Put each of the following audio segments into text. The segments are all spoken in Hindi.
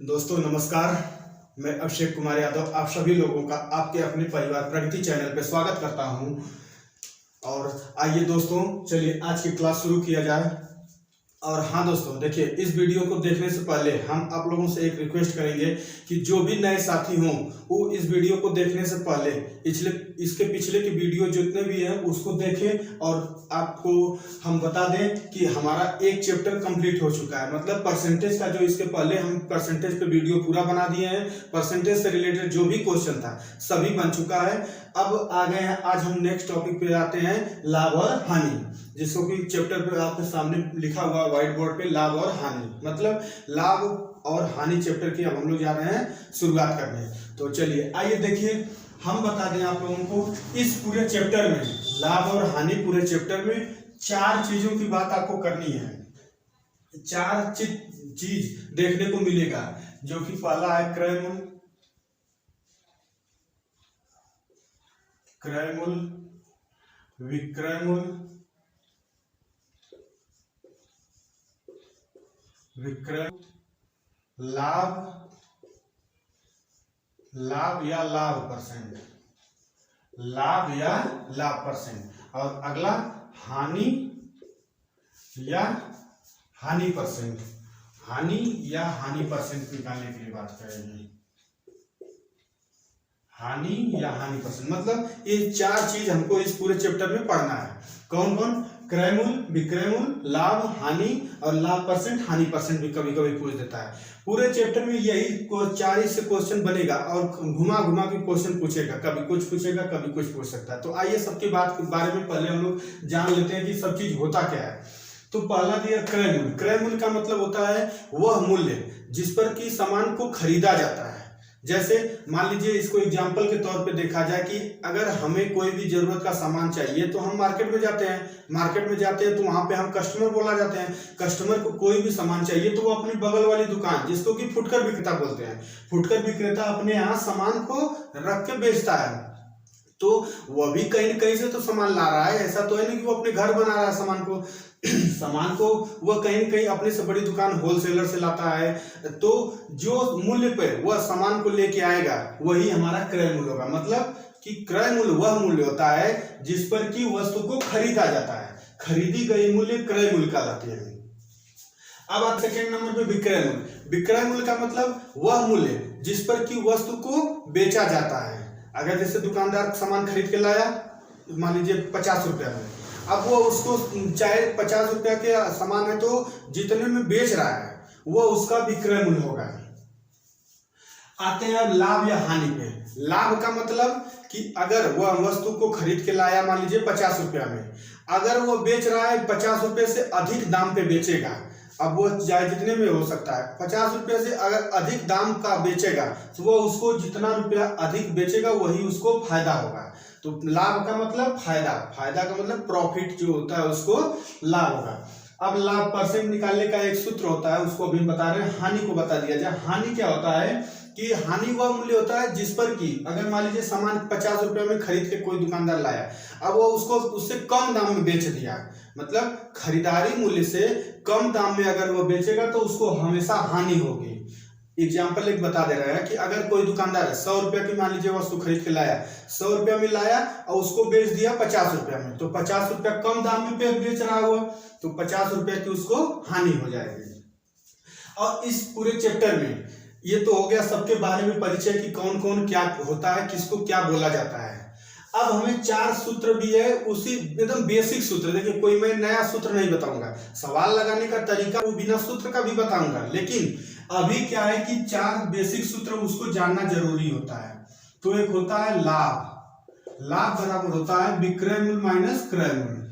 दोस्तों नमस्कार। मैं अभिषेक कुमार यादव आप सभी लोगों का आपके अपने परिवार प्रगति चैनल पे स्वागत करता हूं। और आइए दोस्तों, चलिए आज की क्लास शुरू किया जाए। और हाँ दोस्तों, देखिए इस वीडियो को देखने से पहले हम आप लोगों से एक रिक्वेस्ट करेंगे कि जो भी नए साथी हों वो इस वीडियो को देखने से पहले इसके पिछले की वीडियो जितने भी हैं उसको देखें। और आपको हम बता दें कि हमारा एक चैप्टर कंप्लीट हो चुका है, मतलब परसेंटेज का जो इसके पहले हम परसेंटेज पे वीडियो पूरा बना दिए हैं। परसेंटेज से रिलेटेड जो भी क्वेश्चन था सभी बन चुका है। अब आ गए हैं, आज हम नेक्स्ट टॉपिक पे आते हैं, लाभ और हानि, जिसको कि चैप्टर पे आपके सामने लिखा हुआ व्हाइट बोर्ड पे लाभ और हानि, मतलब लाभ और हानि चैप्टर की अब हम लोग जा रहे हैं शुरुआत करने। तो चलिए आइए देखिए, हम बता दें आप लोगों को इस पूरे चैप्टर में, लाभ और हानि पूरे चैप्टर में चार चीजों की बात आपको करनी है। चार चीज देखने को मिलेगा, जो कि पहला है क्रय मूल्य, क्रय मूल्य, विक्रय मूल्य, विक्रय, लाभ, लाभ या लाभ परसेंट, लाभ या लाभ परसेंट, और अगला हानि या हानि परसेंट, हानि या हानि परसेंट निकालने के लिए बात करेंगे। हानि या हानि परसेंट, मतलब ये चार चीज हमको इस पूरे चैप्टर में पढ़ना है। कौन कौन? क्रय मूल्य, विक्रय मूल्य, लाभ, हानि और लाभ परसेंट, हानि परसेंट भी कभी कभी पूछ देता है। पूरे चैप्टर में यही चार से क्वेश्चन बनेगा और घुमा घुमा के क्वेश्चन पूछेगा, कभी कुछ पूछेगा कभी कुछ पूछ सकता है। तो आइए सबके बारे में पहले हम लोग जान लेते हैं कि सब चीज होता क्या है। तो पहला दिया क्रय मूल्य। क्रय मूल्य का मतलब होता है वह मूल्य जिस पर कि सामान को खरीदा जाता है। जैसे मान लीजिए, इसको एग्जाम्पल के तौर पे देखा जाए कि अगर हमें कोई भी जरूरत का सामान चाहिए तो हम मार्केट में जाते हैं, तो वहां पे हम कस्टमर बोला जाते हैं। कस्टमर को कोई भी सामान चाहिए तो वो अपनी बगल वाली दुकान, जिसको कि फुटकर विक्रेता बोलते हैं, फुटकर विक्रेता अपने यहाँ सामान को रख के बेचता है। तो वह भी कहीं न कहीं से तो सामान ला रहा है, ऐसा तो है नहीं कि वो अपने घर बना रहा है सामान को। सामान को वह कहीं न कहीं अपने से बड़ी दुकान होलसेलर से लाता है। तो जो मूल्य पे वह सामान को लेके आएगा वही हमारा क्रय मूल्य होगा। मतलब कि क्रय मूल्य वह मूल्य होता है जिस पर कि वस्तु को खरीदा जाता है। खरीदी गई मूल्य क्रय मूल्य कहलाती है। अब आप सेकेंड नंबर पे विक्रय मूल्य। विक्रय मूल्य का मतलब वह मूल्य जिस पर कि वस्तु को बेचा जाता है। अगर जैसे दुकानदार सामान खरीद के लाया, मान लीजिए 50 रुपया में, अब वो उसको चाहे 50 रुपया के सामान है तो जितने में बेच रहा है वो उसका विक्रय मूल्य होगा। आते हैं लाभ या हानि पे। लाभ का मतलब कि अगर वह वस्तु को खरीद के लाया मान लीजिए 50 रुपया में, अगर वो बेच रहा है 50 रुपये से अधिक दाम पे बेचेगा, अब वो चाहे जितने में हो सकता है, 50 रुपये से अगर अधिक दाम का बेचेगा तो वो उसको जितना रुपया अधिक बेचेगा वही उसको फायदा होगा। तो लाभ का मतलब फायदा, फायदा का मतलब प्रॉफिट जो होता है उसको लाभ होगा। अब लाभ परसेंट निकालने का एक सूत्र होता है, उसको अभी बता रहे हैं। हानि को बता दिया जाए। हानि क्या होता है कि हानि वह मूल्य होता है जिस पर कि अगर मान लीजिए सामान 50 रुपये में खरीद के कोई दुकानदार लाया, अब वो उसको उससे कम दाम में बेच दिया, मतलब खरीदारी मूल्य से कम दाम में अगर वो बेचेगा तो उसको हमेशा हानि होगी। एग्जाम्पल एक बता दे रहा है कि अगर कोई दुकानदार 100 रुपये की मान लीजिए वस्तु खरीद के लाया, 100 रुपये में लाया और उसको बेच दिया 50 रुपये में, तो 50 रुपया कम दाम में बेच रहा हुआ, तो 50 रुपये की उसको हानि हो जाएगी। और इस पूरे चैप्टर में ये तो हो गया सबके बारे में परिचय कि कौन कौन क्या होता है, किसको क्या बोला जाता है। अब हमें चार सूत्र भी है, उसी एकदम बेसिक सूत्र। देखिए कोई मैं नया सूत्र नहीं बताऊंगा, सवाल लगाने का तरीका वो बिना सूत्र का भी बताऊंगा, लेकिन अभी क्या है कि चार बेसिक सूत्र उसको जानना जरूरी होता है। तो एक होता है लाभ। लाभ बराबर होता है विक्रय मूल्य माइनस क्रय मूल्य,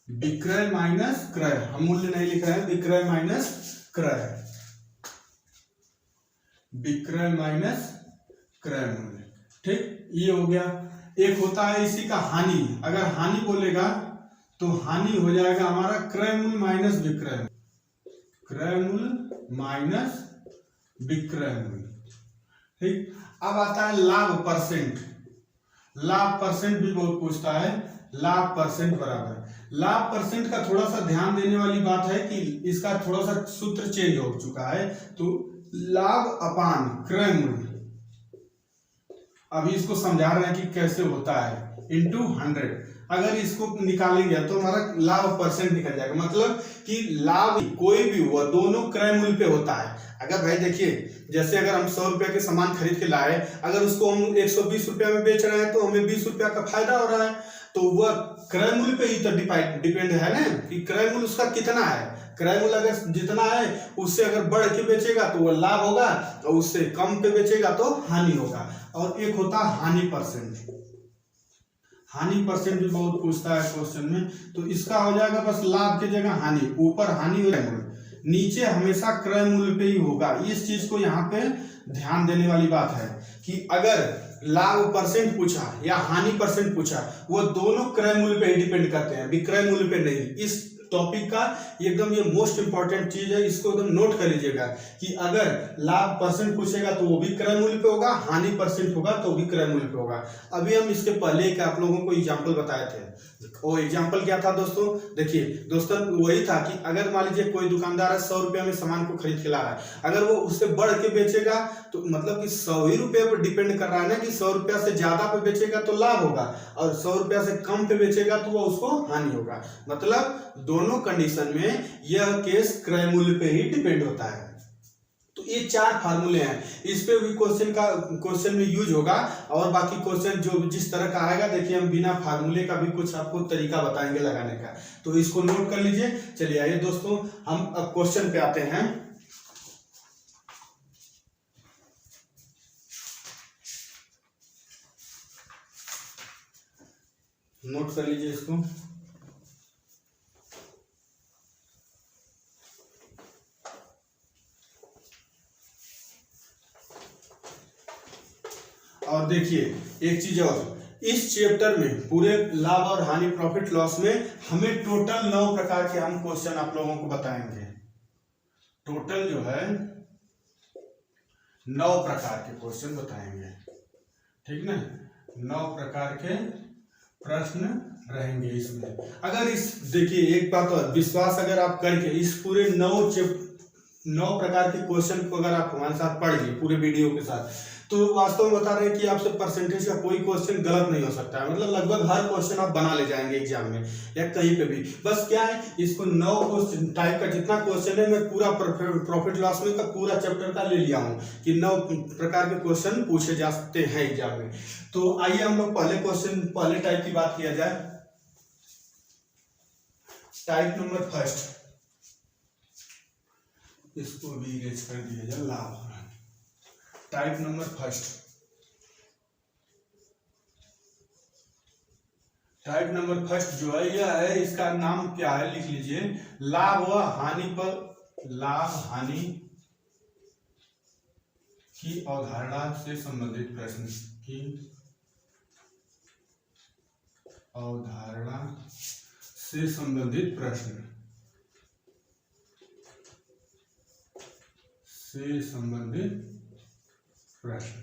विक्रय माइनस क्रय, हम मूल्य नहीं लिख रहे हैं, विक्रय माइनस क्रय, विक्रय माइनस क्रय मूल्य। ठीक, ये हो गया। एक होता है इसी का हानि। अगर हानि बोलेगा तो हानि हो जाएगा हमारा क्रय मूल्य माइनस विक्रय मूल्य, क्रय मूल्य माइनस विक्रय मूल्य। ठीक, अब आता है लाभ परसेंट। लाभ परसेंट भी बहुत पूछता है। लाभ परसेंट बराबर, लाभ परसेंट का थोड़ा सा ध्यान देने वाली बात है कि इसका थोड़ा सा सूत्र चेंज हो चुका है। तो लाभ अपान क्रय मूल्य, अभी इसको समझा रहे हैं कि कैसे होता है, इंटू 100। अगर इसको निकालेंगे तो हमारा लाभ परसेंट निकल जाएगा। मतलब कि लाभ कोई भी हुआ दोनों क्रय मूल्य पे होता है। अगर भाई देखिए, जैसे अगर हम 100 रुपये के सामान खरीद के लाए, अगर उसको हम 120 रुपया में बेच रहे हैं तो हमें 20 रुपया का फायदा हो रहा है, तो वह क्रय मूल्य पे ही तो डिपेंड है ना, कि क्रय मूल्य उसका कितना है। क्रय मूल्य अगर जितना है उससे अगर बढ़ के बेचेगा तो वह लाभ होगा, और उससे कम पे बेचेगा तो हानि होगा। और एक होता है हानि परसेंट। हानि परसेंट भी बहुत पूछता है क्वेश्चन में, तो इसका हो जाएगा बस लाभ की जगह हानि, ऊपर हानि हो जाएगा, नीचे हमेशा क्रय मूल्य पे ही होगा। इस चीज को यहाँ पे ध्यान देने वाली बात है कि अगर लाभ परसेंट पूछा या हानि परसेंट पूछा, वो दोनों क्रय मूल्य पे ही डिपेंड करते हैं, विक्रय मूल्य पे नहीं। इस टॉपिक का एकदम ये मोस्ट इंपॉर्टेंट चीज है, इसको एकदम नोट कर लीजिएगा कि अगर लाभ परसेंट पूछेगा तो वो भी क्रय मूल्य पे होगा, हानि परसेंट होगा तो भी क्रय मूल्य पे होगा। अभी हम इसके पहले एक आप लोगों को एग्जांपल बताए थे, वो एग्जांपल क्या था दोस्तों? देखिए दोस्तों, वही था कि अगर मान लीजिए कोई दुकानदार है 100 रुपया में सामान को खरीद के ला रहा है, अगर वो उससे बढ़ के बेचेगा तो मतलब कि 100 ही रुपये पर डिपेंड कर रहा है ना, कि 100 रुपया से ज्यादा पे बेचेगा तो लाभ होगा, और 100 रुपया से कम पे बेचेगा तो वो उसको हानि होगा। मतलब दोनों कंडीशन में यह केस क्रय मूल्य पे ही डिपेंड होता है। तो ये 4 फार्मूले हैं, इस पे भी क्वेश्चन में यूज होगा, और बाकी क्वेश्चन जो जिस तरह का आएगा, देखिए हम बिना फार्मूले का भी कुछ आपको तरीका बताएंगे लगाने का, तो इसको नोट कर लीजिए। चलिए आइए दोस्तों, हम अब क्वेश्चन पे आते हैं। नोट कर लीजिए इसको। और देखिए एक चीज और, इस चैप्टर में पूरे लाभ और हानि प्रॉफिट लॉस में हमें टोटल 9 प्रकार के हम क्वेश्चन आप लोगों को बताएंगे। टोटल जो है 9 प्रकार के क्वेश्चन बताएंगे, ठीक ना? 9 प्रकार के प्रश्न रहेंगे इसमें। अगर इस देखिए एक बात और, विश्वास अगर आप करके इस पूरे 9 प्रकार के क्वेश्चन को अगर आप हमारे साथ पढ़ लिए पूरे वीडियो के साथ, तो वास्तव में बता रहे हैं कि आपसे परसेंटेज का कोई क्वेश्चन गलत नहीं हो सकता है। मतलब लगभग हर क्वेश्चन आप बना ले जाएंगे एग्जाम में या कहीं पे भी। बस क्या है, इसको 9 क्वेश्चन टाइप का जितना क्वेश्चन है, मैं पूरा प्रॉफिट लॉस में का पूरा चैप्टर का ले लिया हूँ कि 9 प्रकार के क्वेश्चन पूछे जा सकते हैं एग्जाम में। तो आइए हम लोग पहले टाइप की बात किया जाए। टाइप नंबर फर्स्ट, इसको भी इरेज कर दिया जाए, लाभ। Type number first, type number first जो है यह है, इसका नाम क्या है लिख लीजिए, लाभ व हानि पर लाभ हानि की अवधारणा से संबंधित प्रश्न की अवधारणा से संबंधित प्रश्न से संबंधित प्रश्न।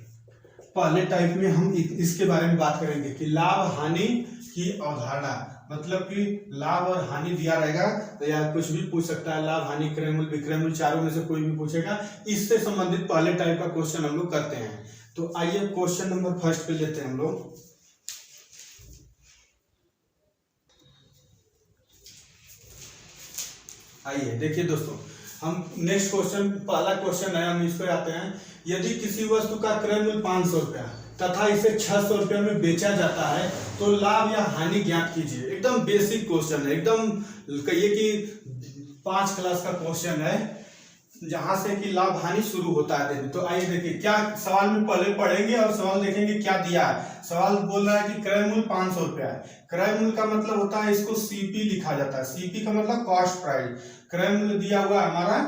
पहले टाइप में हम इसके बारे में बात करेंगे कि लाभ हानि की अवधारणा, मतलब कि लाभ और हानि दिया रहेगा तो यार कुछ भी पूछ सकता है, लाभ हानि क्रय मूल्य विक्रय मूल्य चारों में से कोई भी पूछेगा, इससे संबंधित पहले टाइप का क्वेश्चन हम लोग करते हैं। तो आइए क्वेश्चन नंबर फर्स्ट पे लेते हैं हम लोग। आइए देखिए दोस्तों, हम नेक्स्ट क्वेश्चन, पहला क्वेश्चन है, हम इस पे आते हैं। यदि किसी वस्तु का क्रय मूल्य 500 रुपया तथा इसे 600 रुपया में बेचा जाता है तो लाभ या हानि ज्ञात कीजिए। एकदम बेसिक क्वेश्चन है, एकदम कहिए कि 5 क्लास का क्वेश्चन है, जहां से कि लाभ हानि शुरू होता है। तो आइए देखिए क्या सवाल में पहले पढ़ेंगे और सवाल देखेंगे क्या दिया है। सवाल बोल रहा है कि क्रय मूल्य 500 रुपया है। क्रय मूल्य का मतलब होता है, इसको सीपी लिखा जाता है। सीपी का मतलब कॉस्ट प्राइस। क्रय मूल्य दिया हुआ है हमारा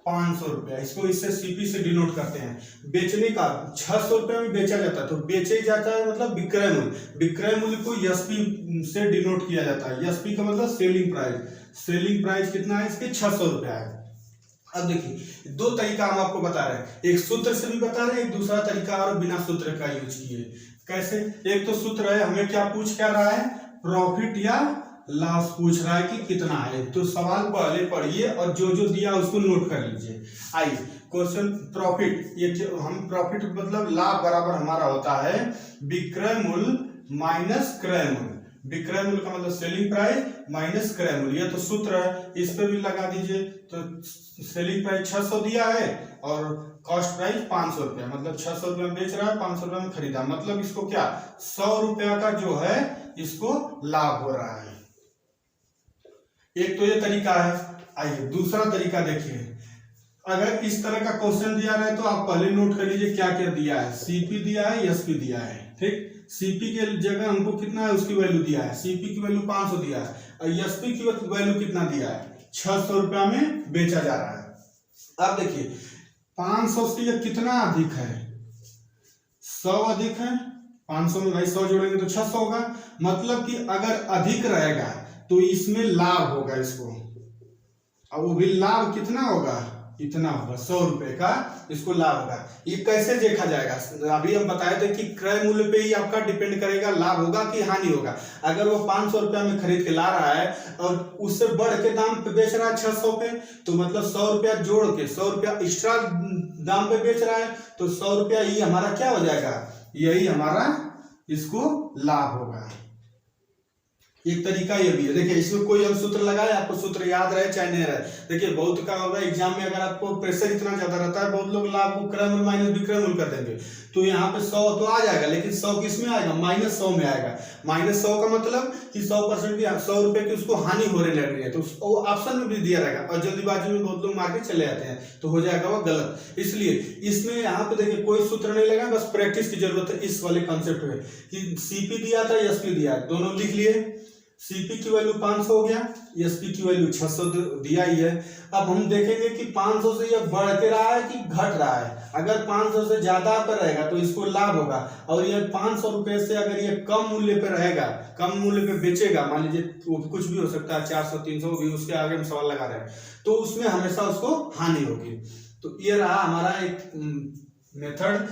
500 रुपया, इसको इससे सीपी से डिनोट करते हैं। बेचने का 600 रुपया में बेचा जाता है तो बेचे जाता है मतलब विक्रय मूल्य। विक्रय मूल्य को एसपी से डिनोट किया जाता है। एसपी का मतलब सेलिंग प्राइस। सेलिंग प्राइस कितना है इसके? 600 रुपया है। अब देखिए 2 तरीका हम आपको बता रहे हैं, एक सूत्र से भी बता रहे हैं, एक दूसरा तरीका और बिना सूत्र का यूज किए। कैसे? एक तो सूत्र है, हमें क्या पूछ क्या रहा है, प्रॉफिट या लॉस पूछ रहा है कि कितना है। तो सवाल पहले पढ़िए और जो जो दिया उसको नोट कर लीजिए। आइए क्वेश्चन प्रॉफिट, ये हम प्रॉफिट मतलब लाभ बराबर हमारा होता है विक्रय मूल्य माइनस क्रय मूल्य। विक्रय मूल्य का मतलब सेलिंग प्राइस माइनस क्रय मूल्य, ये तो सूत्र है, इस पे भी लगा दीजिए। तो सेलिंग प्राइस 600 दिया है और कॉस्ट प्राइस 500 रुपया, मतलब 600 रुपया में बेच रहा है, 500 रुपया में खरीदा, मतलब इसको क्या 100 रुपया का जो है इसको लाभ हो रहा है। एक तो ये तरीका है। आइए दूसरा तरीका देखिए, अगर इस तरह का क्वेश्चन दिया है तो आप पहले नोट कर लीजिए क्या क्या दिया है। सीपी दिया है, एसपी दिया है, ठीक। सीपी के जगह हमको कितना है उसकी वैल्यू दिया है, सीपी की वैल्यू 500 दिया है और एसपी की वैल्यू कितना दिया है 600 रुपया में बेचा जा रहा है। अब देखिए 500 से ये कितना अधिक है, 100 अधिक है। 500 में भाई 100 जोड़ेंगे तो 600 होगा, मतलब कि अगर अधिक रहेगा तो इसमें लाभ होगा इसको। अब वो भी लाभ कितना होगा, इतना होगा 100 रुपए का इसको लाभ होगा। ये कैसे देखा जाएगा, अभी हम बताए थे कि क्रय मूल्य पे ही आपका डिपेंड करेगा लाभ होगा कि हानि होगा। अगर वो 500 रुपया में खरीद के ला रहा है और उससे बढ़ के दाम पे बेच रहा है 600 पे, तो मतलब 100 रुपया जोड़ के 100 रुपया एक्स्ट्रा दाम पे बेच रहा है, तो 100 रुपया ही हमारा क्या हो जाएगा, यही हमारा इसको लाभ होगा। एक तरीका ये भी है। देखिए इसमें कोई हम सूत्र लगाए, आपको सूत्र याद रहे चाहे नहीं रहे। देखिए बहुत का होगा एग्जाम में, अगर आपको प्रेशर इतना ज्यादा रहता है, बहुत लोग लाभ को क्रय मूल्य माइनस विक्रय मूल्य कर देंगे, तो यहाँ पे 100 तो आ जाएगा, लेकिन 100 किस में आएगा, -100 में आएगा। -100 का मतलब कि 100% भी 100 रुपए की उसको हानि होने लग रही है, तो वो ऑप्शन में भी दिया रहेगा और जल्दीबाजी में बहुत लोग मार्केट चले जाते हैं, तो हो जाएगा वो गलत। इसलिए इसमें यहाँ पे देखिए कोई सूत्र नहीं लगा, बस प्रैक्टिस की जरूरत है इस वाले कॉन्सेप्ट में कि सीपी दिया था एसपी दिया, दोनों लिख लिए। सीपी की वैल्यू 500 हो गया, एसपी की वैल्यू 600 दिया ही है। अब हम देखेंगे कि 500 से ये बढ़ के रहा है कि घट रहा है। अगर 500 से ज्यादा पर रहेगा तो इसको लाभ होगा, और ये 500 रुपए से अगर ये कम मूल्य पे रहेगा, कम मूल्य पे बेचेगा, मान लीजिए कुछ भी हो सकता है 400 300 भी, उसके आगे हम सवाल लगा रहे हैं, तो उसमें हमेशा उसको हानि होगी। तो ये रहा हमारा एक मेथड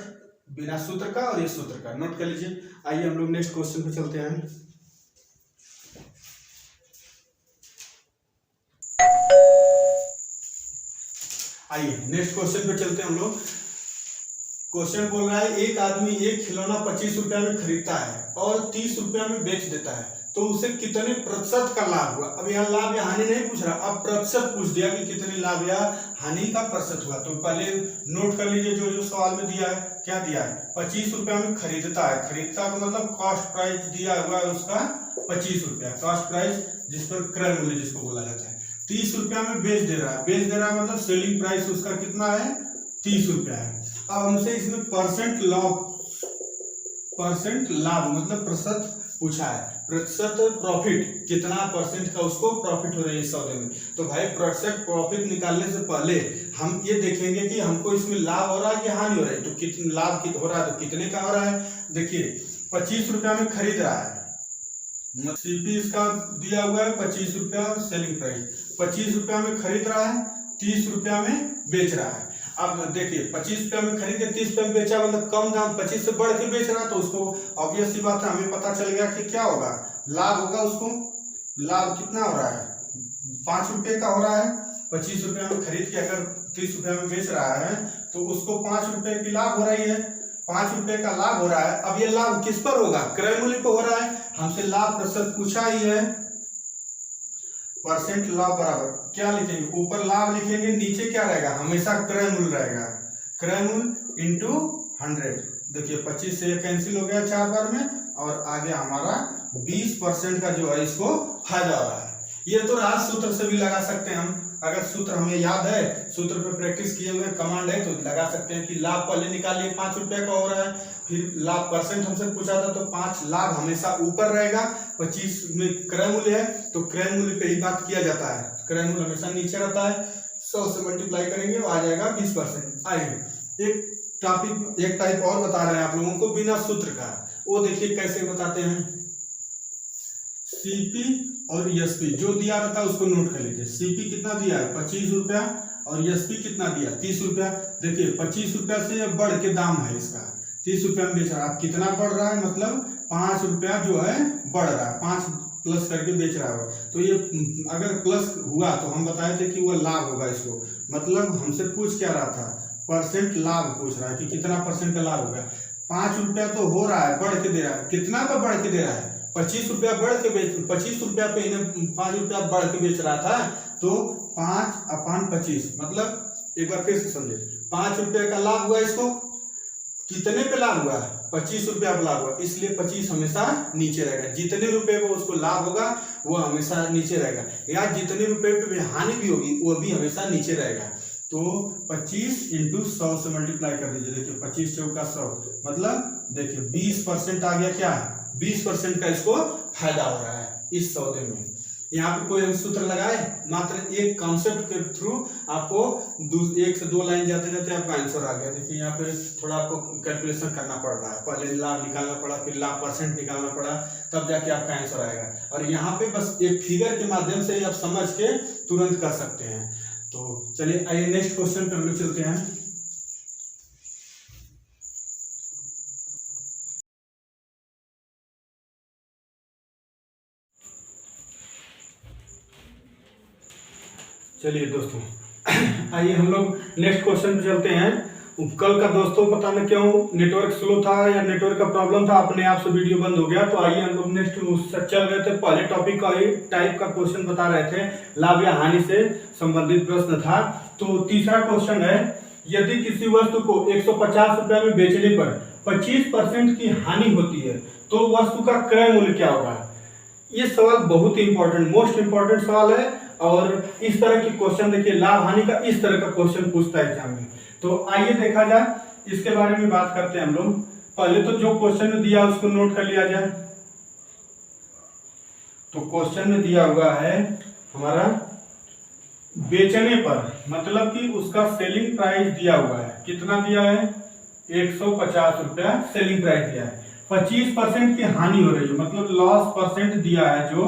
बिना सूत्र का और ये सूत्र का, नोट कर लीजिए। आइए हम लोग नेक्स्ट क्वेश्चन पे चलते हैं। आइए नेक्स्ट क्वेश्चन पे चलते हैं हम लोग। क्वेश्चन बोल रहा है एक आदमी एक खिलौना 25 रुपया में खरीदता है और 30 रुपया में बेच देता है, तो उसे कितने प्रतिशत का लाभ हुआ। अब यहाँ लाभ या हानि नहीं पूछ रहा, अब प्रतिशत पूछ दिया कि कितने लाभ या हानि का प्रतिशत हुआ। तो पहले नोट कर लीजिए जो जो सवाल में दिया है, क्या दिया है 25 रुपया में खरीदता है, खरीदता का मतलब कॉस्ट प्राइस दिया हुआ है उसका 25 रुपया, कॉस्ट प्राइस जिस पर क्रय मूल्य जिसको बोला जाता है। 30 रुपया में बेच दे रहा है, बेच दे रहा है मतलब सेलिंग प्राइस उसका कितना है 30 रुपया है। अब हमसे इसमें परसेंट लाभ मतलब प्रतिशत पूछा है, प्रतिशत प्रॉफिट कितना परसेंट का उसको प्रॉफिट हो रहा है इस सौदे में। तो भाई प्रतिशत प्रॉफिट निकालने से पहले हम ये देखेंगे कि हमको इसमें लाभ हो रहा है कि हानि हो रहा है। तो कितने लाभ हो रहा है तो कितने का हो रहा है, देखिए 25 रुपया में खरीद रहा है, सीपी इसका दिया हुआ है 25 रुपया सेलिंग प्राइस, 25 रुपया में खरीद रहा है, 30 रुपया में बेच रहा है। अब देखिए 25 रुपया में खरीदे 30 रुपया में बेचा, मतलब कम दाम 25 से बढ़ के बेच रहा है, तो उसको ऑब्वियस सी बात है हमें पता चल गया कि क्या होगा, लाभ होगा। उसको लाभ कितना हो रहा है 5 रुपये का हो रहा है। 25 रुपया में खरीद के अगर 30 रुपया में बेच रहा है तो उसको 5 रुपये की लाभ हो रही है, 5 रुपये का लाभ हो रहा है। अब ये लाभ किस पर होगा, क्रय मूल्य पर हो रहा है। हमसे लाभ प्रतिशत पूछा ही है, परसेंट लाभ बराबर क्या लिखेंगे, ऊपर लाभ लिखेंगे, नीचे क्या रहेगा हमेशा क्रय मूल्य रहेगा, क्रय मूल्य इंटू 100। देखिए 25 से कैंसिल हो गया 4 बार में, और आगे हमारा 20% का जो है इसको फायदा हो रहा है। ये तो राज सूत्र से भी लगा सकते हैं हम, अगर सूत्र हमें याद है, सूत्र पे प्रैक्टिस किए हुए कमांड है, तो लगा सकते हैं कि लाभ पहले निकालिए 5 रुपये का हो रहा है, फिर लाभ परसेंट हमसे पूछा था तो 5 लाभ हमेशा ऊपर रहेगा, 25 में क्रय मूल्य है तो क्रय मूल्य पे ही बात किया जाता है, क्रय मूल्य हमेशा नीचे रहता है। 100 से मल्टीप्लाई करेंगे आ जाएगा 20%। आइए एक टाइप और बता रहे हैं आप लोगों को बिना सूत्र का, वो देखिए कैसे बताते हैं। सीपी और एसपी जो दिया रहता है उसको नोट कर लीजिए। सीपी कितना दिया है 25 रुपया और एसपी कितना दिया 30 रुपया। देखिए 25 रुपया से बढ़ के दाम है इसका, 30 रुपया में बेच रहा है। अब कितना बढ़ रहा है, मतलब 5 रुपया जो है बढ़ रहा है, 5 प्लस करके बेच रहा है। तो ये अगर प्लस हुआ तो हम बताए थे कि वह लाभ होगा इसको, मतलब हमसे पूछ क्या रहा था परसेंट लाभ पूछ रहा है कि कितना परसेंट का लाभ होगा। 5 रुपया तो हो रहा है, बढ़ के दे रहा है, कितना पे बढ़ के दे रहा है, 25 रुपया बढ़ के बेच, 25 रुपया पे इन्हें 5 रुपया बढ़ के बेच रहा था, तो 5/25 मतलब एक बार फिर से समझे, 5 रुपये का लाभ हुआ, इसको कितने पे लाभ हुआ, 25 रुपया पे लाभ हुआ, इसलिए 25 हमेशा नीचे रहेगा। जितने रुपए पे उसको लाभ होगा वो हमेशा नीचे रहेगा, या जितने रुपए पे हानि भी होगी वो भी हमेशा नीचे रहेगा। तो 25 × 100 से मल्टीप्लाई कर दीजिए। देखिए 25 चौका 100 मतलब देखिए 20% आ गया। क्या 20% का इसको फायदा हो रहा है इस सौदे में। यहाँ पे कोई सूत्र लगाए, मात्र एक कॉन्सेप्ट के थ्रू आपको 1 से 2 लाइन जाते जाते आपका आंसर आ गया। देखिए यहाँ पे थोड़ा आपको कैलकुलेशन करना पड़ रहा है, पहले लाभ निकालना पड़ा, फिर लाभ परसेंट निकालना पड़ा, तब जाके आपका आंसर आएगा। और यहाँ पे बस एक फिगर के माध्यम से आप समझ के तुरंत कर सकते हैं। तो चलिए आइए नेक्स्ट क्वेश्चन पे हम लोग चलते हैं। चलिए दोस्तों आइए हम लोग नेक्स्ट क्वेश्चन पे चलते हैं। कल का दोस्तों पता नहीं क्यों नेटवर्क स्लो था या नेटवर्क का प्रॉब्लम था, अपने आप से वीडियो बंद हो गया। तो आइए हम लोग नेक्स्ट चल रहे थे। पहले टॉपिक का टाइप का क्वेश्चन बता रहे थे, लाभ या हानि से संबंधित प्रश्न था। तो तीसरा क्वेश्चन है, यदि किसी वस्तु को 150 रुपए में बेचने पर 25% की हानि होती है तो वस्तु का क्रय मूल्य क्या होगा। ये सवाल बहुत ही इंपॉर्टेंट, मोस्ट इंपॉर्टेंट सवाल है। और इस तरह के क्वेश्चन देखिए, लाभ हानि का इस तरह का क्वेश्चन पूछता है एग्जाम में। तो आइए देखा जाए, इसके बारे में बात करते हैं हम लोग। पहले तो जो क्वेश्चन में दिया उसको नोट कर लिया जाए। तो क्वेश्चन में दिया हुआ है हमारा बेचने पर, मतलब कि उसका सेलिंग प्राइस दिया हुआ है, कितना दिया है 150 रुपया सेलिंग प्राइस दिया है। 25% की हानि हो रही है, मतलब लॉस परसेंट दिया है, जो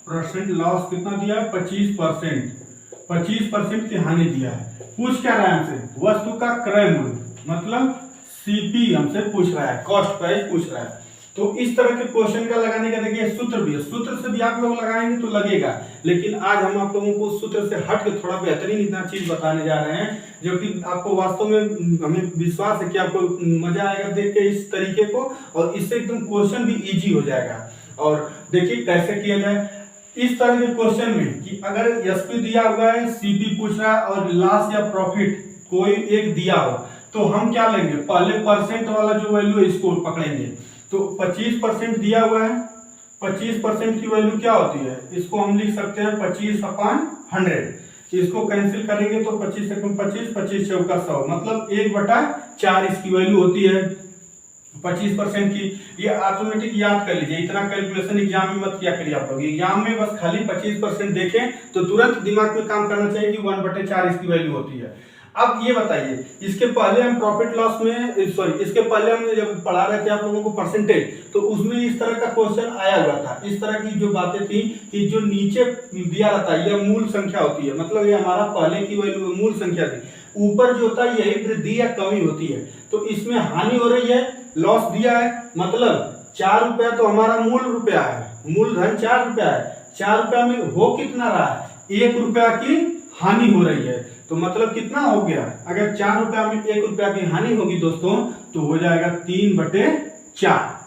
परसेंट लॉस कितना दिया है 25% की हानि दिया है। पूछ क्या रहा है हमसे, वस्तु का क्रय मूल्य, मतलब सीपी हमसे पूछ रहा है, कॉस्ट प्राइस पूछ रहा है। तो इस तरह के क्वेश्चन का लगाने का देखिए सूत्र भी है, सूत्र से भी आप लोग लगाएंगे तो लगेगा, लेकिन आज हम आप लोगों को सूत्र से हट के थोड़ा बेहतरीन इतना चीज बताने जा रहे हैं जो कि आपको वास्तव में हमें विश्वास है कि आपको मजा आएगा देख के इस तरीके को, और इससे एकदम क्वेश्चन भी इजी हो जाएगा। और देखिए कैसे किया जाए इस तरह के क्वेश्चन में, कि अगर एसपी दिया हुआ है, सीपी पूछ रहा है और लॉस या प्रॉफिट कोई एक दिया हो, तो हम क्या लेंगे, पहले परसेंट वाला जो वैल्यू है इसको पकड़ेंगे। तो 25% दिया हुआ है, 25% की वैल्यू क्या होती है, इसको हम लिख सकते हैं 25/100। इसको कैंसिल करेंगे तो 25 × 25, 25 चौका 100, मतलब 1/4 इसकी वैल्यू होती है 25% की। ये ऑटोमेटिक याद कर लीजिए, इतना कैलकुलेशन एग्जाम में मत किया करिए आप लोग। एग्जाम में बस खाली 25% देखें तो तुरंत दिमाग में काम करना चाहिए कि 1/4 इसकी वैल्यू होती है। अब ये बताइए, इसके पहले हम प्रॉफिट लॉस में इसके पहले हम जब पढ़ा रहे थे आप लोगों को परसेंटेज, तो उसमें इस तरह का क्वेश्चन आया हुआ था। इस तरह की जो बातें थी कि जो नीचे दिया रहता है यह मूल संख्या होती है, मतलब ये हमारा पहले की वैल्यू मूल संख्या थी, ऊपर जो होता है यही वृद्धि या कमी होती है। तो इसमें हानि हो रही है, लॉस दिया है, मतलब 4 रुपया तो हमारा मूल रुपया है, मूलधन 4 रुपया है, 4 रुपया में हो कितना रहा है, 1 रुपया की हानि हो रही है। तो मतलब कितना हो गया, अगर 4 रुपया में 1 रुपया की हानि होगी दोस्तों तो हो जाएगा 3/4।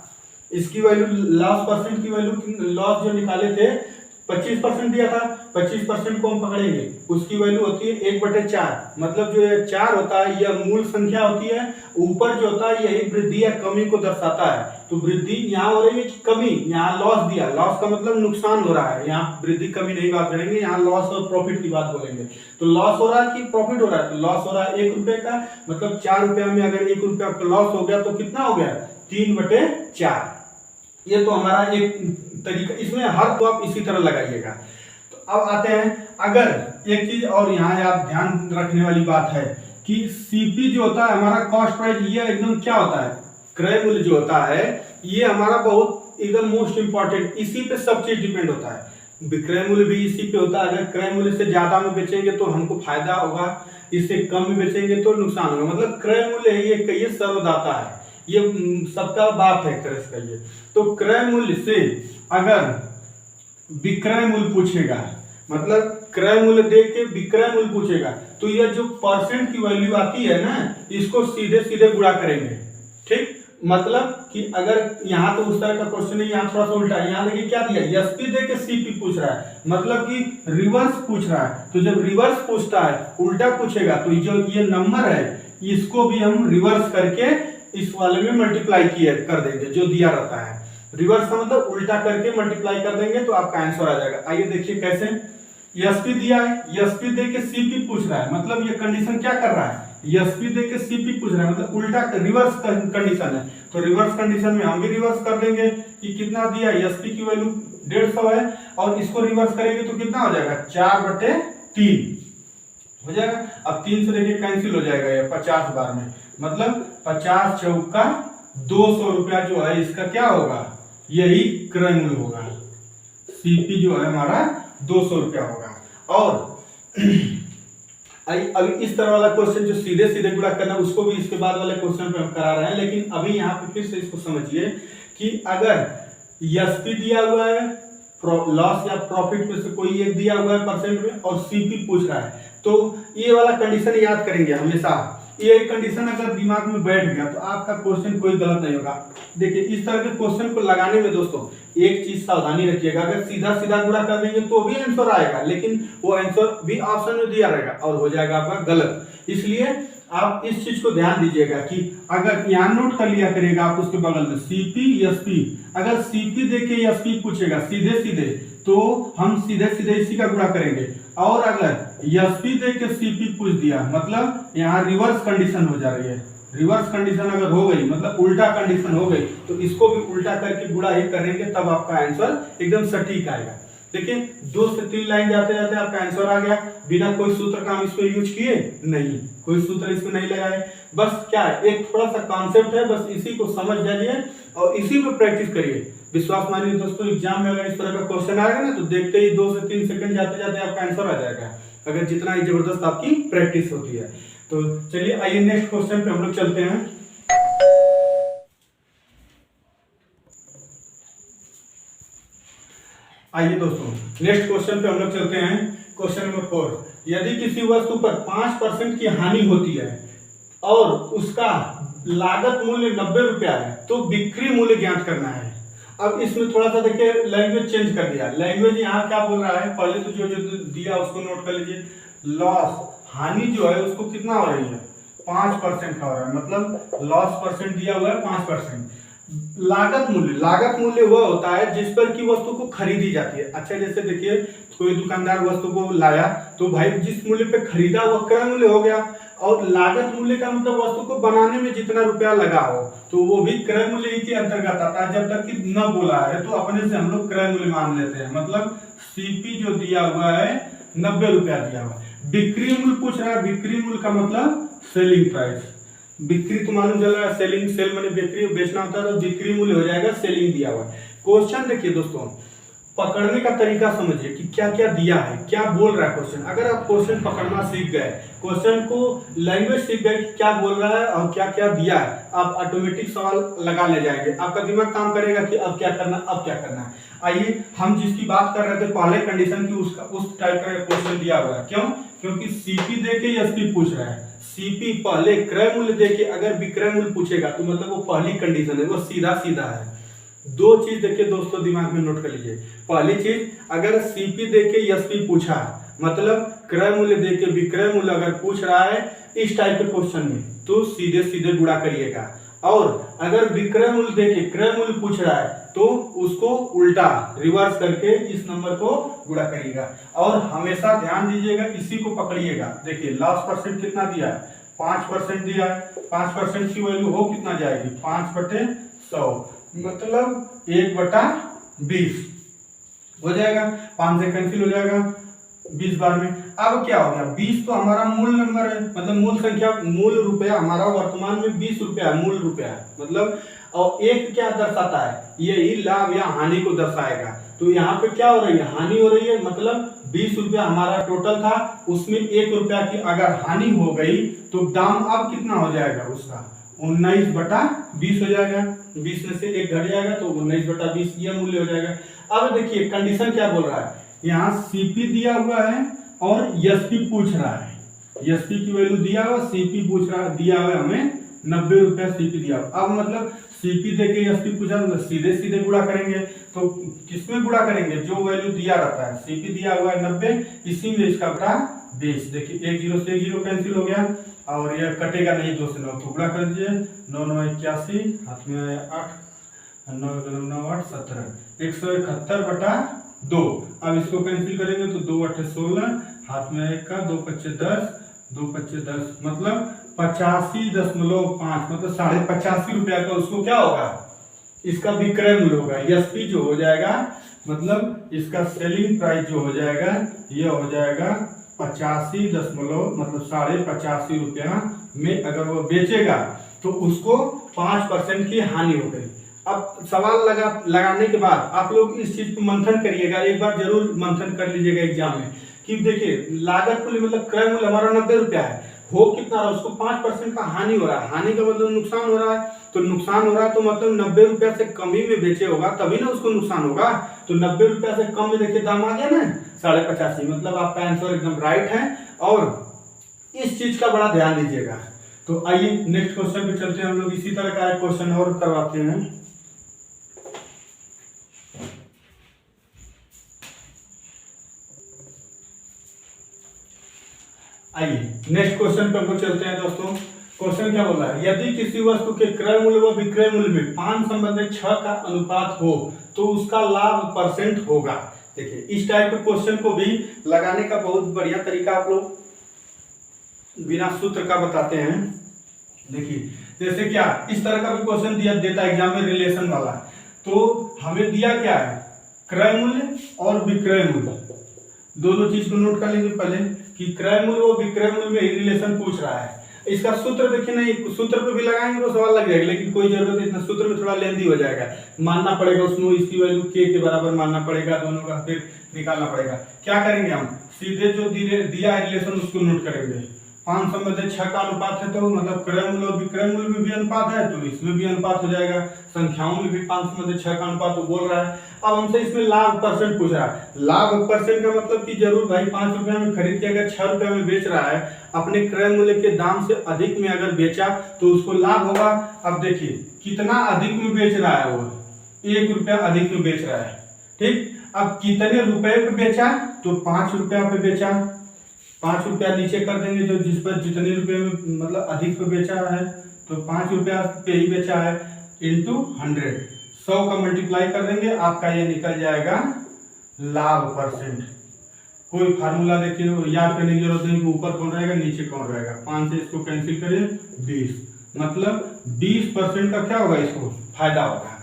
इसकी वैल्यू लॉस परसेंट की वैल्यू, लॉस जो निकाले थे 25% दिया था, 25% को हम पकड़ेंगे, उसकी वैल्यू होती है 1/4, मतलब जो ये 4 होता है यह मूल संख्या होती है, ऊपर जो होता है यही वृद्धि या कमी को दर्शाता है। तो वृद्धि यहाँ हो रही है कि कमी, यहाँ लॉस दिया, लॉस का मतलब नुकसान हो रहा है, यहाँ वृद्धि कमी नहीं बात करेंगे, यहाँ लॉस और प्रॉफिट की बात बोलेंगे। तो लॉस हो रहा है कि प्रॉफिट हो रहा है, तो लॉस हो रहा है 1 रुपए का, मतलब 4 रुपया में अगर 1 रुपया का लॉस हो गया तो कितना हो गया 3/4। ये तो हमारा एक तरीका, इसमें हर को आप इसी तरह लगाइएगा। तो अब आते हैं, अगर एक चीज और यहाँ आप ध्यान रखने वाली बात है कि सीपी जो होता है हमारा कॉस्ट प्राइस, ये एकदम क्या होता है, क्रय मूल्य जो होता है ये हमारा बहुत एकदम मोस्ट इंपॉर्टेंट, इसी पे सब चीज डिपेंड होता है। विक्रय मूल्य भी इसी पे होता है, अगर क्रय मूल्य से ज्यादा में बेचेंगे तो हमको फायदा होगा, इससे कम में बेचेंगे तो नुकसान होगा। मतलब क्रय मूल्य ये कहिए सर्वदाता है, ये सबका बात है एक तरह से कहिए। तो क्रय मूल्य से अगर विक्रय मूल्य पूछेगा, मतलब क्रय मूल्य दे के विक्रय मूल्य पूछेगा तो यह जो परसेंट की वैल्यू आती है ना, इसको सीधे सीधे गुणा करेंगे। ठीक, मतलब कि अगर यहाँ तो उस तरह का क्वेश्चन है, यहाँ थोड़ा सा उल्टा है। यहाँ देखिए क्या दिया, एसपी दे के सीपी पूछ रहा है, मतलब कि रिवर्स पूछ रहा है। तो जब रिवर्स पूछता है, उल्टा पूछेगा, तो जो ये नंबर है इसको भी हम रिवर्स करके इस वाले में मल्टीप्लाई किए कर देंगे जो दिया रहता है। रिवर्स का मतलब उल्टा करके मल्टीप्लाई कर देंगे तो आपका आंसर आ जाएगा। आइए देखिए कैसे। एसपी दिया है, एसपी दे के सीपी पूछ रहा है, मतलब ये कंडीशन क्या कर रहा है, एसपी दे के सीपी पूछ रहा है, मतलब उल्टा रिवर्स कंडीशन है। तो रिवर्स कंडीशन में हम भी रिवर्स कर देंगे कि कितना दिया, एसपी की वैल्यू 150 है और इसको रिवर्स करेंगे तो कितना हो जाएगा, 4/3 हो जाएगा। अब 3 से देखिए कैंसिल हो जाएगा ये 50 बार में, मतलब 50 चौका 200 रुपया जो है इसका क्या होगा, यही क्रय मूल्य होगा। सीपी जो है हमारा 200 रुपया होगा। और अभी इस तरह वाला क्वेश्चन जो सीधे सीधे गुणा करना, उसको भी इसके बाद वाले क्वेश्चन पे हम करा रहे हैं। लेकिन अभी यहाँ पे फिर से इसको समझिए कि अगर एसपी दिया हुआ है, लॉस या प्रॉफिट में से कोई एक दिया हुआ है परसेंट में, और सीपी पूछ रहा है, तो ये वाला कंडीशन याद करेंगे हमेशा। ये कंडीशन अगर दिमाग में बैठ गया तो आपका क्वेश्चन कोई गलत नहीं होगा। देखिए इस तरह के क्वेश्चन को लगाने में दोस्तों एक चीज सावधानी रखिएगा, अगर सीधा सीधा गुणा कर देंगे तो भी आंसर आएगा, लेकिन वो आंसर भी ऑप्शन में दिया रहेगा और हो जाएगा आपका गलत। इसलिए आप इस चीज को ध्यान दीजिएगा कि अगर यहाँ नोट कर लिया करिएगा आप उसके बगल में सीपी एसपी, अगर सीपी देके एसपी पूछेगा सीधे सीधे तो हम सीधे सीधे इसी का गुणा करेंगे, और अगर एसपी देके सीपी पूछ दिया मतलब यहाँ रिवर्स कंडीशन हो जा रही है। रिवर्स कंडीशन अगर हो गई मतलब उल्टा कंडीशन हो गई तो इसको भी उल्टा करके गुणा ही करेंगे, तब आपका आंसर एकदम सटीक आएगा। देखिए 2 से 3 लाइन जाते जाते आपका आंसर आ गया, बिना कोई सूत्र का हम इसको यूज किए नहीं, कोई सूत्र इसमें नहीं लगाए। बस क्या है, एक थोड़ा सा कॉन्सेप्ट है, बस इसी को समझ जाइए और इसी पे प्रैक्टिस करिए। विश्वास मानिए दोस्तों, एग्जाम में अगर इस तरह का क्वेश्चन आएगा ना तो देखते ही 2 से 3 सेकंड जाते जाते आपका आंसर आ जाएगा, अगर जितना ही जबरदस्त आपकी प्रैक्टिस होती है। तो चलिए आइए नेक्स्ट क्वेश्चन पे हम लोग चलते हैं। आइए दोस्तों नेक्स्ट क्वेश्चन पे हम लोग चलते हैं। क्वेश्चन नंबर 4, यदि किसी वस्तु पर 5% की हानि होती है और उसका लागत मूल्य 90 रुपया है तो बिक्री मूल्य ज्ञात करना है। अब इसमें थोड़ा सा देखिए लैंग्वेज चेंज कर दिया। लैंग्वेज यहाँ क्या बोल रहा है, पहले तो जो दिया उसको नोट कर लीजिए। लॉस हानि जो है उसको कितना हो रही है, 5% का हो रहा है, मतलब लॉस परसेंट दिया हुआ है 5%। लागत मूल्य वह होता है जिस पर की वस्तु को खरीदी जाती है। अच्छा जैसे देखिए कोई दुकानदार वस्तु को लाया तो भाई जिस मूल्य पे खरीदा वह क्रय मूल्य हो गया, और लागत मूल्य का मतलब वस्तु को बनाने में जितना रुपया लगा हो तो वो भी क्रय मूल्य ही के अंतर्गत आता है। जब तक कि न बोला है तो अपने से हम लोग क्रय मूल्य मान लेते हैं, मतलब सीपी जो दिया हुआ है 90 रुपया दिया हुआ है। बिक्री मूल्य पूछ रहा है, बिक्री मूल्य का मतलब सेलिंग प्राइस। बिक्री तो मालूम चल रहा है, सेलिंग सेल माने बिक्री बेचना होता है, तो बिक्री मूल्य हो जाएगा सेलिंग दिया हुआ है। क्वेश्चन देखिए दोस्तों, पकड़ने का तरीका समझिए कि क्या क्या दिया है, क्या बोल रहा है क्वेश्चन। अगर आप क्वेश्चन पकड़ना सीख गए, क्वेश्चन को लैंग्वेज सीख गए कि क्या बोल रहा है और क्या क्या दिया है, आप ऑटोमेटिक सवाल लगा ले जाएंगे। आपका दिमाग काम करेगा कि अब क्या करना, अब क्या करना है। आइए हम जिसकी बात कर रहे थे पहले कंडीशन की, उसका उस टाइप का क्वेश्चन दिया हुआ है। क्यों? क्योंकि सीपी देके एसपी पूछ रहा है। सीपी पहले क्रय मूल्य देके अगर विक्रय मूल्य पूछेगा तो मतलब वो पहली कंडीशन है, वो सीधा सीधा है। दो चीज देखिए दोस्तों दिमाग में नोट कर लीजिए। पहली चीज, अगर सीपी देके एसपी पूछा मतलब क्रय मूल्य देके विक्रय मूल्य अगर पूछ रहा है इस टाइप के क्वेश्चन में तो सीधे सीधे गुणा करिएगा, और अगर विक्रय मूल्य देके क्रय मूल्य पूछ रहा है तो उसको उल्टा रिवर्स करके इस नंबर को गुणा करिएगा। और हमेशा ध्यान दीजिएगा, इसी को पकड़िएगा। देखिए लॉस परसेंट कितना दिया है, 5% दिया है। 5% की वैल्यू हो कितना जाएगी, 5/100 मतलब 1/20 हो जाएगा। 5 से कैंसिल हो जाएगा 20 बार में। अब क्या हो गया, 20 तो हमारा मूल नंबर है, मतलब मूल संख्या, मूल रुपया हमारा वर्तमान में 20 रुपया है, मूल रुपया है मतलब। और एक क्या दर्शाता है, यही लाभ या हानि को दर्शाएगा। तो यहाँ पे क्या हो रही है, हानि हो रही है, मतलब 20 रुपया हमारा टोटल था, उसमें 1 रुपया की अगर हानि हो गई तो दाम अब कितना हो जाएगा उसका, 19/20 हो जाएगा। 20 में से 1 घट जाएगा तो 19/20 यह मूल्य हो जाएगा। अब देखिए कंडीशन क्या बोल रहा है, यहाँ सीपी दिया हुआ है और एसपी पूछ रहा है, एसपी की वैल्यू दिया हुआ, सीपी पूछ रहा दिया हुआ हमें 90 रुपया सीपी दिया हुआ। अब मतलब सीपी देके एसपी पूछा तो सीधे सीधे गुणा करेंगे, तो किसमें गुणा करेंगे, जो वैल्यू दिया रहता है। सीपी दिया हुआ है 90, इसी में इसका बटा 20। देखिए 1 0 से 1 0 कैंसिल हो गया और यह कटेगा नहीं, 2 से 9 तो गुणा कर दीजिए, 9 9 81, हाथ में आया 8, 9 9 8 17, 171 बटा 2। अब इसको कैंसिल करेंगे तो 2 8 16, हाथ में 1 का 2 5 10, 2 5 10, मतलब 85.5, मतलब 85.5 रुपया का उसको क्या होगा, इसका विक्रय मूल्य होगा। एसपी जो हो जाएगा, मतलब इसका सेलिंग प्राइस जो हो जाएगा, यह हो जाएगा 85 दशमलव मतलब 85.5 रुपया में अगर वो बेचेगा तो उसको 5% की हानि हो गई। अब सवाल लगाने के बाद आप लोग इस चीज को मंथन करिएगा, एक बार जरूर मंथन कर लीजिएगा एग्जाम में कि देखिए लागत मूल्य मतलब क्रय मूल्य हमारा 90 रुपया है, हो कितना रहा, उसको 5% का हानि हो रहा है। हानि का मतलब नुकसान हो रहा है, तो नुकसान हो रहा है तो मतलब 90 रुपया से कम ही में बेचे होगा तभी ना उसको नुकसान होगा। तो 90 रुपया से कम में देखिए दाम आ गया ना 85.5, मतलब आपका आंसर एकदम राइट है। और इस चीज का बड़ा ध्यान दीजिएगा। तो आइए नेक्स्ट क्वेश्चन पे चलते हैं, हम लोग इसी तरह का एक क्वेश्चन और करवाते हैं। आइए नेक्स्ट क्वेश्चन पे हम लोग चलते हैं दोस्तों। क्वेश्चन क्या बोला है, यदि किसी वस्तु के क्रय मूल्य व विक्रय मूल्य में 5:6 का अनुपात हो तो उसका लाभ परसेंट होगा। देखिए इस टाइप के क्वेश्चन को भी लगाने का बहुत बढ़िया तरीका आप लोग बिना सूत्र का बताते हैं। देखिए जैसे क्या इस तरह का भी क्वेश्चन दिया देता है एग्जाम में रिलेशन वाला, तो हमें दिया क्या है, क्रय मूल्य और विक्रय मूल्य, दोनों चीज को नोट कर लेंगे पहले कि क्रय मूल्य और विक्रय मूल्य में रिलेशन पूछ रहा है। इसका सूत्र देखिए, नहीं सूत्र पे भी लगाएंगे तो सवाल लग जाएगा, लेकिन कोई जरूरत नहीं, इतना सूत्र में थोड़ा लेंदी हो जाएगा, मानना पड़ेगा उसमें इसकी वैल्यू के बराबर मानना पड़ेगा, दोनों का फिर निकालना पड़ेगा। क्या करेंगे हम, सीधे जो दिया है रिलेशन उसको नोट करेंगे। 5:6 का अनुपात है तो मतलब क्रय मूल्य और विक्रय मूल्य में भी अनुपात है तो इसमें भी अनुपात हो जाएगा, संख्याओं में भी 5:6 का अनुपात तो बोल रहा है। अब हमसे इसमें लाभ परसेंट पूछ रहा है। लाभ परसेंट का मतलब कि जरूर भाई 5 रुपया में खरीद के अगर 6 रुपया में बेच रहा है, अपने क्रय मूल्य के दाम से अधिक में अगर बेचा तो उसको लाभ होगा। अब देखिए कितना अधिक में बेच रहा है, वो 1 रुपया अधिक में बेच रहा है, ठीक। अब कितने रुपए पे बेचा, तो 5 रुपया पे बेचा, 5 रुपया नीचे कर देंगे जो जिस पर जितने रुपए में मतलब अधिक पे बेचा है, तो 5 रुपया पे ही बेचा है इंटू 100, 100 का मल्टीप्लाई कर देंगे, आपका ये निकल जाएगा लाभ परसेंट। कोई फार्मूला देखिए याद करने की जरूरत नहीं कि ऊपर कौन रहेगा नीचे कौन रहेगा, 5 से इसको कैंसिल करिए 20, मतलब 20% का क्या होगा, इसको फायदा होगा।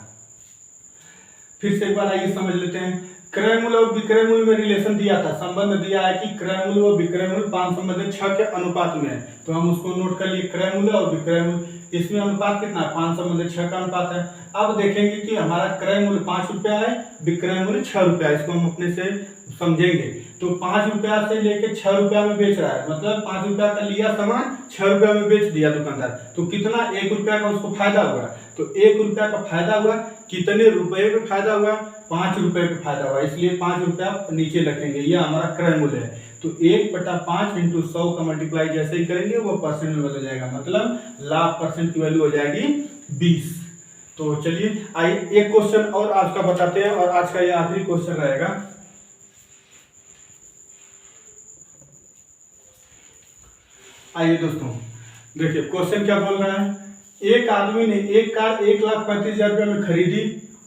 फिर से एक बार आइए समझ लेते हैं। क्रय मूल्य और विक्रय मूल्य में रिलेशन दिया था, संबंध दिया है कि क्रय मूल्य और विक्रय मूल्य 5:6 के अनुपात में है, तो हम उसको नोट कर लिए क्रय मूल्य और विक्रय मूल्य, इसमें अनुपात कितना है, 5:6 का अनुपात है। अब देखेंगे कि हमारा क्रय मूल्य 5 रुपया है, विक्रय मूल्य 6 रुपया, इसको हम अपने से समझेंगे। तो 5 रुपया से लेके 6 रुपया में बेच रहा है, मतलब 5 रुपया का लिया सामान 6 रुपया में बेच दिया दुकानदार, तो कितना 1 रुपया का उसको फायदा हुआ। तो 1 रुपया का फायदा हुआ, कितने रुपए पे फायदा हुआ, 5 रुपए पे फायदा हुआ, इसलिए 5 रुपया नीचे रखेंगे, ये हमारा क्रय मूल्य है। तो 1/5 इंटू 100 का मल्टीप्लाई जैसे ही करेंगे वो परसेंट में बदल जाएगा, मतलब लाभ परसेंट की वैल्यू हो जाएगी 20। तो चलिए आइए एक क्वेश्चन और आज का बताते हैं, और आज का ये आखिरी क्वेश्चन रहेगा। आइए दोस्तों देखिए क्वेश्चन क्या बोल रहा है, एक आदमी ने एक कार 1,35,000 रुपये में खरीदी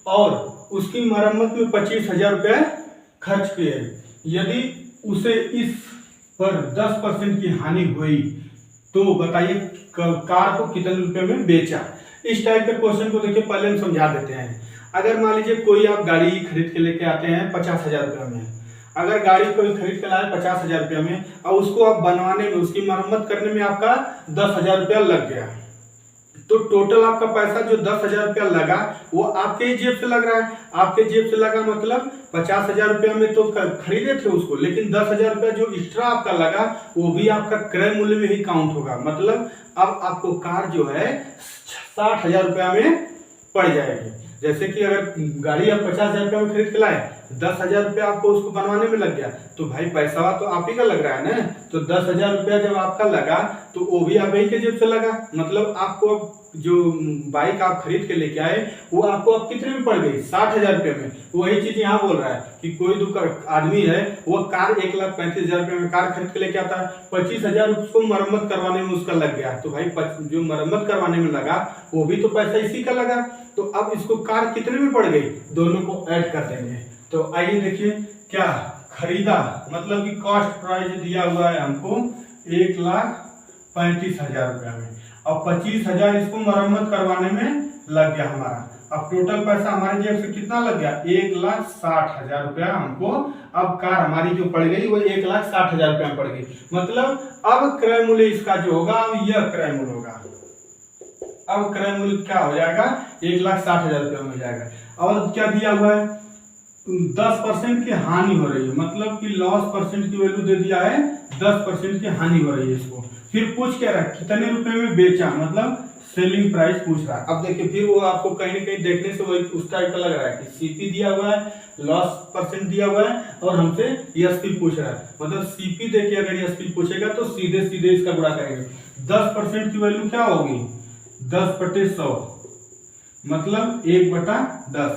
और उसकी मरम्मत में 25,000 रुपये खर्च किए, यदि उसे इस पर 10% की हानि हुई तो बताइए कार को कितने रुपए में बेचा। इस टाइप के क्वेश्चन को देखिए पहले हम समझा देते हैं। अगर मान लीजिए कोई आप गाड़ी खरीद के लेके आते हैं 50,000 रुपये में, अगर गाड़ी कोई खरीद के लाए 50,000 रुपये में और उसको आप बनवाने में उसकी मरम्मत करने में आपका 10,000 रुपया लग गया, तो टोटल आपका पैसा जो 10,000 रुपया लगा वो आपके ही जेब से लग रहा है। आपके जेब से लगा मतलब 50,000 रुपया में तो खरीदे थे उसको, लेकिन 10,000 रुपया जो एक्स्ट्रा आपका लगा वो भी आपका क्रय मूल्य में ही काउंट होगा, मतलब अब आपको कार जो है 60,000 रुपया में पड़ जाएगी। जैसे कि अगर गाड़ी आप 50,000 रुपये में खरीद के लाए, 10,000 रुपया आपको उसको बनवाने में लग गया, तो भाई पैसा तो आप ही का लग रहा है ना। तो 10,000 रुपया जब आपका लगा तो वो भी आप ही के जेब से लगा। मतलब आपको जो बाइक आप खरीद के लेके आए वो आपको अब कितने में पड़ गई, 60,000 रुपये में। वही चीज यहाँ बोल रहा है कि कोई आदमी है वो कार 1,35,000 रुपये में कार खरीद के लेके आता है, 25,000 उसको मरम्मत करवाने में उसका लग गया। तो भाई जो मरम्मत करवाने में लगा वो भी तो पैसा इसी का लगा। तो अब इसको कार कितने में पड़ गई, दोनों को ऐड कर देंगे। तो आइए देखिए क्या खरीदा, मतलब कि कॉस्ट प्राइस दिया हुआ है हमको 1,35,000 रुपया में, और 25,000 इसको मरम्मत करवाने में लग गया हमारा। अब टोटल पैसा हमारे जेब से कितना लग गया, 1,60,000 रुपया हमको। अब कार हमारी जो पड़ गई वो 1,60,000 रुपया में पड़ गई। मतलब अब क्रय मूल्य इसका जो होगा, अब यह क्रय मूल्य होगा। अब क्रय मूल्य क्या हो जाएगा, 1,60,000 रुपया में हो जाएगा। और क्या दिया हुआ है, 10% की हानि हो रही है, मतलब कि लॉस परसेंट की वैल्यू दे दिया है, 10% की हानि हो रही है इसको। फिर पूछ क्या रहा है, कितने रुपए में बेचा, मतलब सेलिंग प्राइस पूछ रहा है। अब देखिए फिर वो आपको कहीं ना कहीं देखने से वही उस टाइप का लग रहा है कि सीपी दिया हुआ है, लॉस परसेंट दिया हुआ है, और हमसे एसपी पूछ रहा है। मतलब सीपी देके अगर एसपी पूछेगा तो सीधे सीधे इसका गुणा करेंगे। 10% की वैल्यू क्या होगी, 10/100, मतलब 1/10।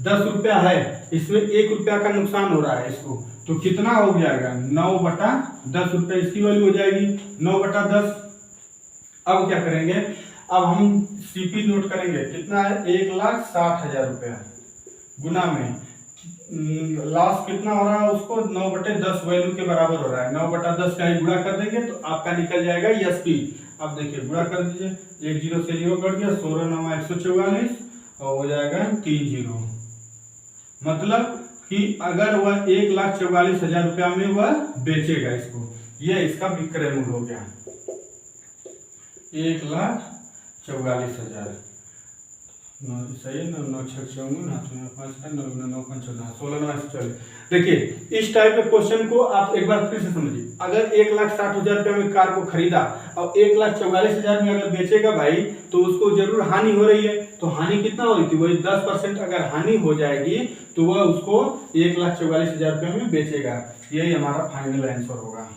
10 रुपया है, इसमें 1 रुपया का नुकसान हो रहा है इसको, तो कितना हो जाएगा, 9/10 रुपये इसकी वैल्यू हो जाएगी, 9/10। अब क्या करेंगे, अब हम सीपी नोट करेंगे, कितना है, 1,60,000 रुपया गुना में लॉस कितना हो रहा है उसको 9/10 वैल्यू के बराबर हो रहा है। 9/10 का ही गुणा कर देंगे तो आपका निकल जाएगा एसपी। अब देखिए गुणा कर दीजिए, 1 0 से 0 कट गया, 16 9 144 और हो जाएगा 3 0। मतलब कि अगर वह 1,44,000 रुपया में वह बेचेगा इसको, यह इसका विक्रय मूल्य हो गया 1,44,000। सही है ना, 9 6 54 5 9 9 5 16 9 144। देखिए इस टाइप के क्वेश्चन को आप एक बार फिर से समझिए। अगर 1,60,000 रुपया में कार को खरीदा और 1,44,000 में अगर बेचेगा भाई, तो उसको जरूर हानि हो रही है। तो हानि कितना हो रही थी, वही 10% अगर हानि हो जाएगी तो वह उसको 1,44,000 रुपये में बेचेगा। यही हमारा फाइनल आंसर होगा।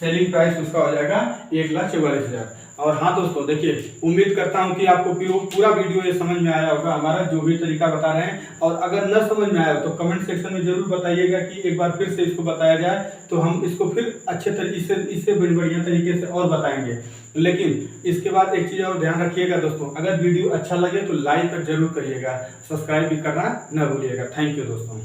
सेलिंग प्राइस उसका हो जाएगा 1,44,000। और हाँ दोस्तों देखिए, उम्मीद करता हूँ कि आपको पूरा वीडियो ये समझ में आया होगा, हमारा जो भी तरीका बता रहे हैं। और अगर न समझ में आया तो कमेंट सेक्शन में जरूर बताइएगा कि एक बार फिर से इसको बताया जाए, तो हम इसको फिर अच्छे तरीके से इससे बढ़िया तरीके से और बताएंगे। लेकिन इसके बाद एक चीज और ध्यान रखिएगा दोस्तों, अगर वीडियो अच्छा लगे तो लाइक जरूर करिएगा, सब्सक्राइब भी करना न भूलिएगा। थैंक यू दोस्तों।